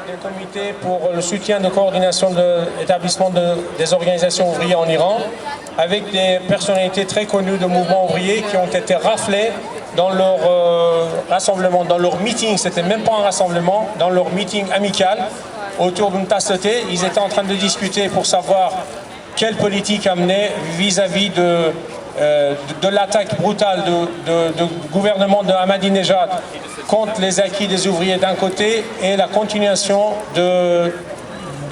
Le comité pour le soutien de coordination de l'établissement des organisations ouvrières en Iran, avec des personnalités très connues de mouvements ouvriers qui ont été raflées dans leur rassemblement, dans leur meeting. C'était même pas un rassemblement, dans leur meeting amical autour d'une tasse de thé. Ils étaient en train de discuter pour savoir quelle politique amener vis-à-vis de l'attaque brutale du gouvernement de Ahmadinejad contre les acquis des ouvriers d'un côté et la continuation de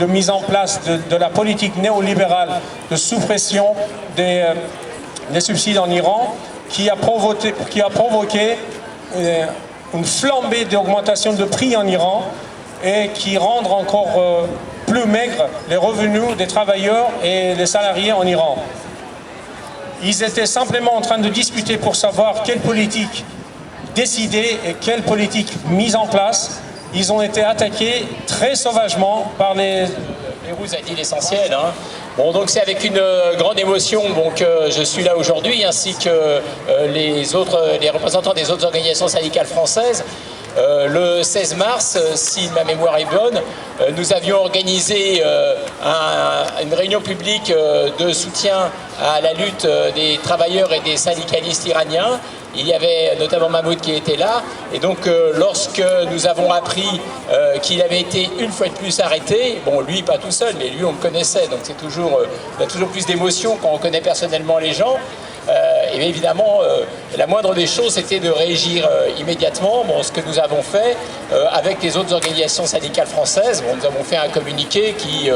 mise en place de la politique néolibérale de suppression des subsides en Iran qui a provoqué une flambée d'augmentation de prix en Iran et qui rend encore plus maigres les revenus des travailleurs et des salariés en Iran. Ils étaient simplement en train de discuter pour savoir quelle politique décider et quelle politique mise en place. Ils ont été attaqués très sauvagement par les... Et vous avez dit l'essentiel. Hein. Bon, donc c'est avec une grande émotion que je suis là aujourd'hui, ainsi que les représentants des autres organisations syndicales françaises. Le 16 mars, si ma mémoire est bonne, nous avions organisé une réunion publique de soutien à la lutte des travailleurs et des syndicalistes iraniens. Il y avait notamment Mahmoud qui était là. Et donc, lorsque nous avons appris qu'il avait été une fois de plus arrêté, bon, lui, pas tout seul, mais lui, on le connaissait. Donc, il y a toujours plus d'émotion quand on connaît personnellement les gens. Et bien évidemment, la moindre des choses, c'était de réagir immédiatement. Bon, ce que nous avons fait avec les autres organisations syndicales françaises, bon, nous avons fait un communiqué qui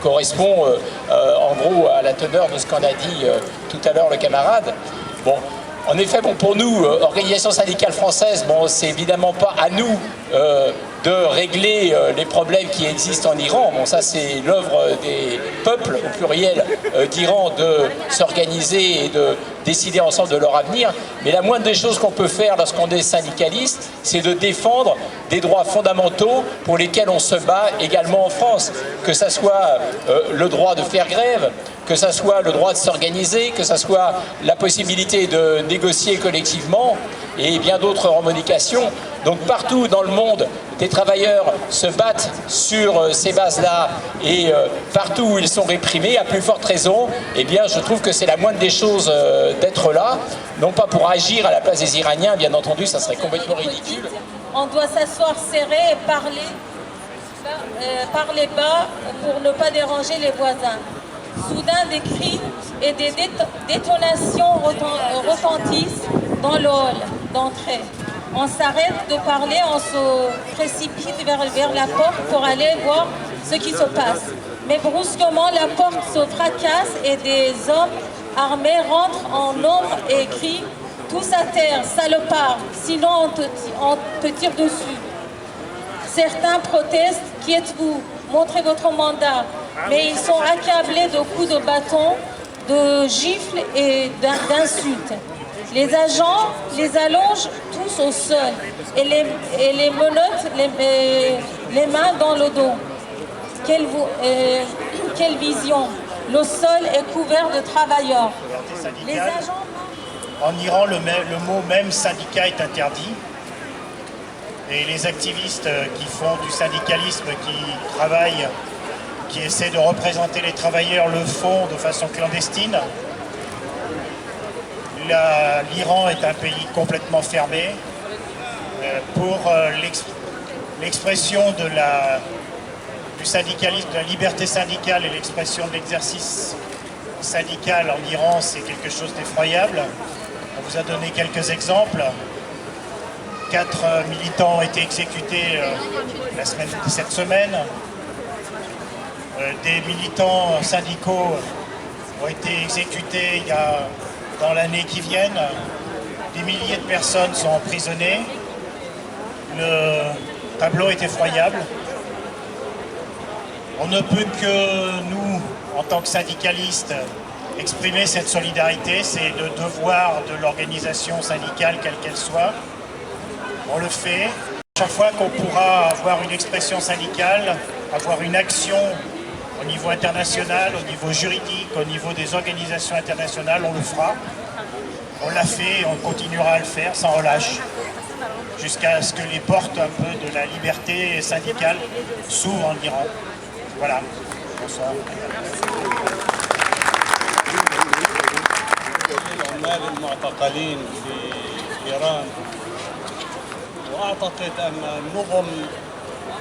correspond en gros à la teneur de ce qu'en a dit tout à l'heure le camarade. Bon, en effet, bon, pour nous, organisations syndicales françaises, bon, c'est évidemment pas à nous de régler les problèmes qui existent en Iran. Bon, ça, c'est l'œuvre des peuples, au pluriel, d'Iran, de s'organiser et de décider ensemble de leur avenir. Mais la moindre des choses qu'on peut faire lorsqu'on est syndicaliste, c'est de défendre des droits fondamentaux pour lesquels on se bat également en France. Que ça soit le droit de faire grève, que ça soit le droit de s'organiser, que ça soit la possibilité de négocier collectivement et bien d'autres revendications. Donc partout dans le monde, des travailleurs se battent sur ces bases-là et partout où ils sont réprimés, à plus forte raison, eh bien je trouve que c'est la moindre des choses d'être là, non pas pour agir à la place des Iraniens, bien entendu, ça serait complètement ridicule. On doit s'asseoir serré et parler bas pour ne pas déranger les voisins. Soudain, des cris et des détonations retentissent dans le hall d'entrée. On s'arrête de parler, on se précipite vers la porte pour aller voir ce qui se passe. Mais brusquement, la porte se fracasse et des hommes armés rentrent en nombre et crient « Tous à terre, salopard, sinon on te tire dessus ». Certains protestent « Qui êtes-vous? Montrez votre mandat ». Mais ils sont accablés de coups de bâton, de gifles et d'insultes. Les agents les allongent tous au sol et les menottent les mains dans le dos. Quelle vision! Le sol est couvert de travailleurs. Les agents... En Iran, le mot même syndicat est interdit. Et les activistes qui font du syndicalisme, qui travaillent, qui essaient de représenter les travailleurs, le font de façon clandestine. L'Iran est un pays complètement fermé. Pour l'expression du syndicalisme, de la liberté syndicale et l'expression de l'exercice syndical en Iran, c'est quelque chose d'effroyable. On vous a donné quelques exemples. 4 militants ont été exécutés cette semaine. Des militants syndicaux ont été exécutés dans l'année qui vient. Des milliers de personnes sont emprisonnées. Le tableau est effroyable. On ne peut que nous, en tant que syndicalistes, exprimer cette solidarité. C'est le devoir de l'organisation syndicale, quelle qu'elle soit. On le fait. Chaque fois qu'on pourra avoir une expression syndicale, avoir une action au niveau international, au niveau juridique, au niveau des organisations internationales, on le fera. On l'a fait et on continuera à le faire sans relâche, jusqu'à ce que les portes un peu de la liberté syndicale s'ouvrent en Iran. Voilà. Bonsoir. العمال المعتقلين في إيران، وأعتقد أن النظم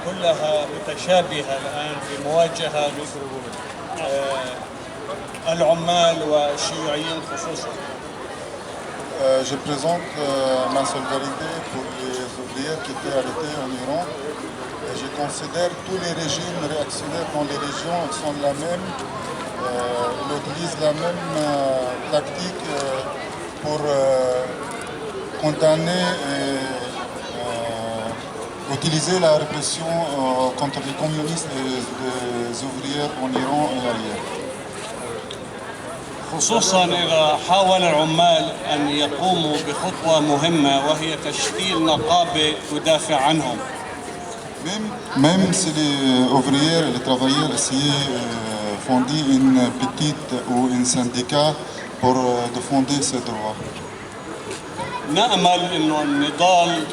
كلها متشابهة الآن في مواجهة العمال والشيوعيين خصوصا. Je présente ma solidarité pour les ouvriers qui étaient arrêtés en Iran. Et je considère tous les régimes réactionnaires dans les régions sont la même. Ils utilisent la même tactique pour condamner et utiliser la répression contre les communistes et les ouvriers en Iran et ailleurs. خصوصا إذا حاول العمال أن يقوموا بخطوة مهمة وهي تشكيل نقابة تدافع عنهم. Même si les ouvriers et les travailleurs essayaient de fonder une petite ou un syndicat pour défendre ces droits. نأمل أن النضال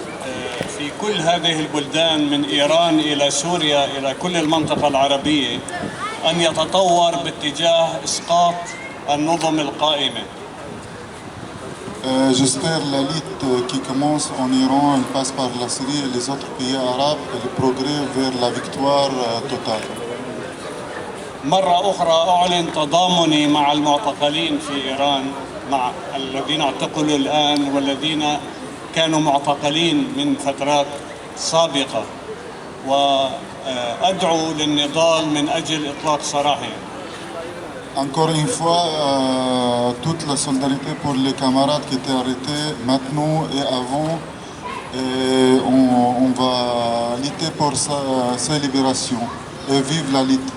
في كل هذه البلدان من إيران إلى سوريا إلى كل المنطقة العربية أن يتطور باتجاه إسقاط النظم القائمة. J'espère la lutte qui commence en Iran, elle passe par la Syrie et les autres pays arabes et le progrès vers la victoire totale. مرة أخرى أعلن تضامني مع المعتقلين في إيران، مع الذين اعتقلوا الآن والذين كانوا معتقلين من فترات سابقة، وأدعو للنضال من أجل إطلاق سراحهم. Encore une fois, toute la solidarité pour les camarades qui étaient arrêtés maintenant et avant. Et on va lutter pour sa libération. Et vive la lutte.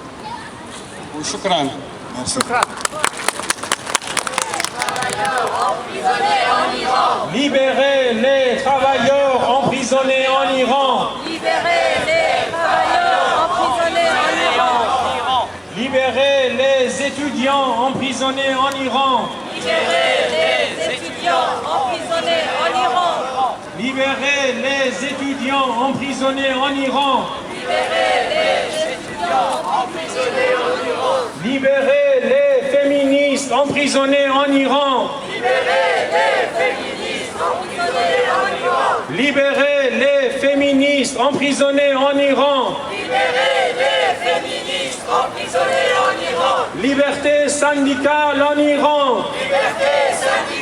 وشكرا. Merci. Libérez les travailleurs emprisonnés en Iran. Libérez les travailleurs emprisonnés en Iran. Libérez les étudiants emprisonnés en Iran. Libérez les étudiants emprisonnés en Iran. Libérez les étudiants emprisonnés en Iran. Libérez les étudiants emprisonnés en Iran. Libérez les féministes emprisonnés en Iran. Libérez les féministes emprisonnés en Iran. Libérez les féministes emprisonnés en Iran. Libérez les féministes emprisonnés en Iran. Liberté syndicale en Iran. Liberté syndicale.